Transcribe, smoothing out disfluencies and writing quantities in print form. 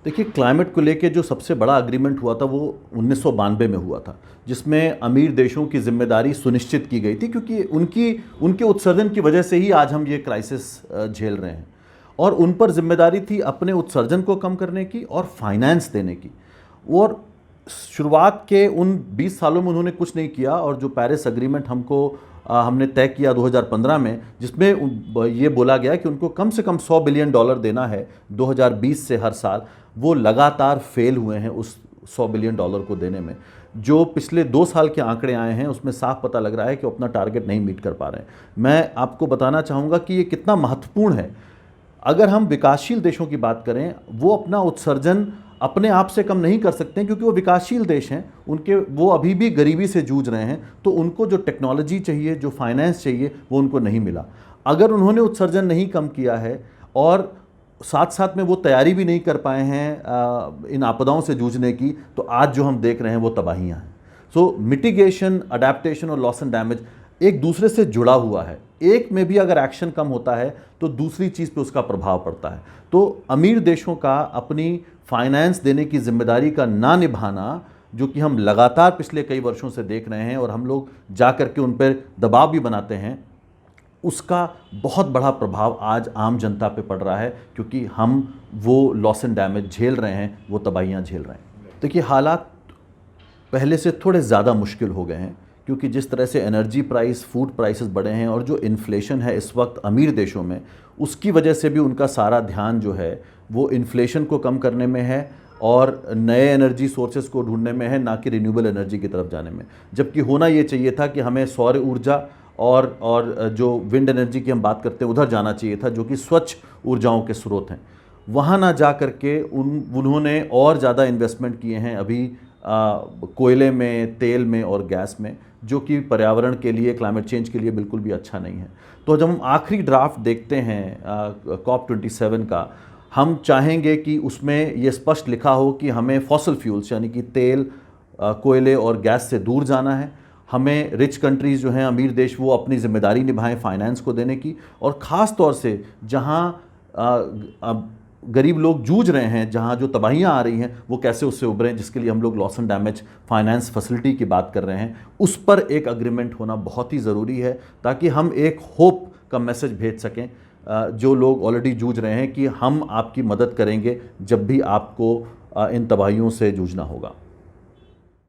देखिए, क्लाइमेट को लेके जो सबसे बड़ा अग्रीमेंट हुआ था वो 1992 में हुआ था, जिसमें अमीर देशों की जिम्मेदारी सुनिश्चित की गई थी, क्योंकि उनकी उनके उत्सर्जन की वजह से ही आज हम ये क्राइसिस झेल रहे हैं। और उन पर जिम्मेदारी थी अपने उत्सर्जन को कम करने की और फाइनेंस देने की। और शुरुआत के उन 20 सालों में उन्होंने कुछ नहीं किया, और जो पेरिस अग्रीमेंट हमने तय किया 2015 में, जिसमें ये बोला गया कि उनको कम से कम $100 बिलियन देना है 2020 से हर साल, वो लगातार फेल हुए हैं उस $100 बिलियन को देने में। जो पिछले 2 साल के आंकड़े आए हैं उसमें साफ पता लग रहा है कि वो अपना टारगेट नहीं मीट कर पा रहे हैं। मैं आपको बताना चाहूँगा कि ये कितना महत्वपूर्ण है। अगर हम विकासशील देशों की बात करें, वो अपना उत्सर्जन अपने आप से कम नहीं कर सकते हैं, क्योंकि वो विकासशील देश हैं, वो अभी भी गरीबी से जूझ रहे हैं। तो उनको जो टेक्नोलॉजी चाहिए, जो फाइनेंस चाहिए, वो उनको नहीं मिला। अगर उन्होंने उत्सर्जन नहीं कम किया है और साथ साथ में वो तैयारी भी नहीं कर पाए हैं इन आपदाओं से जूझने की, तो आज जो हम देख रहे हैं वो तबाहियाँ हैं। सो मिटिगेशन, अडेप्टेशन और लॉस एंड डैमेज एक दूसरे से जुड़ा हुआ है। एक में भी अगर एक्शन कम होता है तो दूसरी चीज़ पे उसका प्रभाव पड़ता है। तो अमीर देशों का अपनी फाइनेंस देने की जिम्मेदारी का ना निभाना, जो कि हम लगातार पिछले कई वर्षों से देख रहे हैं और हम लोग जा कर के उन पर दबाव भी बनाते हैं, उसका बहुत बड़ा प्रभाव आज आम जनता पे पड़ रहा है, क्योंकि हम वो लॉस एंड डैमेज झेल रहे हैं, वो तबाहियाँ झेल रहे हैं। देखिए, हालात पहले से थोड़े ज़्यादा मुश्किल हो गए हैं, क्योंकि जिस तरह से एनर्जी प्राइस, फूड प्राइसेस बढ़े हैं और जो इन्फ्लेशन है इस वक्त अमीर देशों में, उसकी वजह से भी उनका सारा ध्यान जो है वो इन्फ्लेशन को कम करने में है और नए एनर्जी सोर्सेज को ढूंढने में है, ना कि रिन्यूएबल एनर्जी की तरफ जाने में। जबकि होना ये चाहिए था कि हमें सौर ऊर्जा और जो विंड एनर्जी की हम बात करते हैं उधर जाना चाहिए था, जो कि स्वच्छ ऊर्जाओं के स्रोत हैं। वहाँ ना जा कर के उन्होंने और ज़्यादा इन्वेस्टमेंट किए हैं अभी कोयले में, तेल में और गैस में, जो कि पर्यावरण के लिए, क्लाइमेट चेंज के लिए बिल्कुल भी अच्छा नहीं है। तो जब हम आखिरी ड्राफ्ट देखते हैं COP27 का, हम चाहेंगे कि उसमें ये स्पष्ट लिखा हो कि हमें फॉसल फ्यूल्स यानी कि तेल, कोयले और गैस से दूर जाना है। हमें रिच कंट्रीज़ जो हैं, अमीर देश, वो अपनी जिम्मेदारी निभाएं फाइनेंस को देने की, और ख़ास तौर से जहाँ गरीब लोग जूझ रहे हैं, जहाँ जो तबाहियाँ आ रही हैं, वो कैसे उससे उभरें, जिसके लिए हम लोग loss and damage finance facility की बात कर रहे हैं। उस पर एक अग्रीमेंट होना बहुत ही ज़रूरी है, ताकि हम एक होप का मैसेज भेज सकें जो लोग ऑलरेडी जूझ रहे हैं, कि हम आपकी मदद करेंगे जब भी आपको इन तबाहियों से जूझना होगा।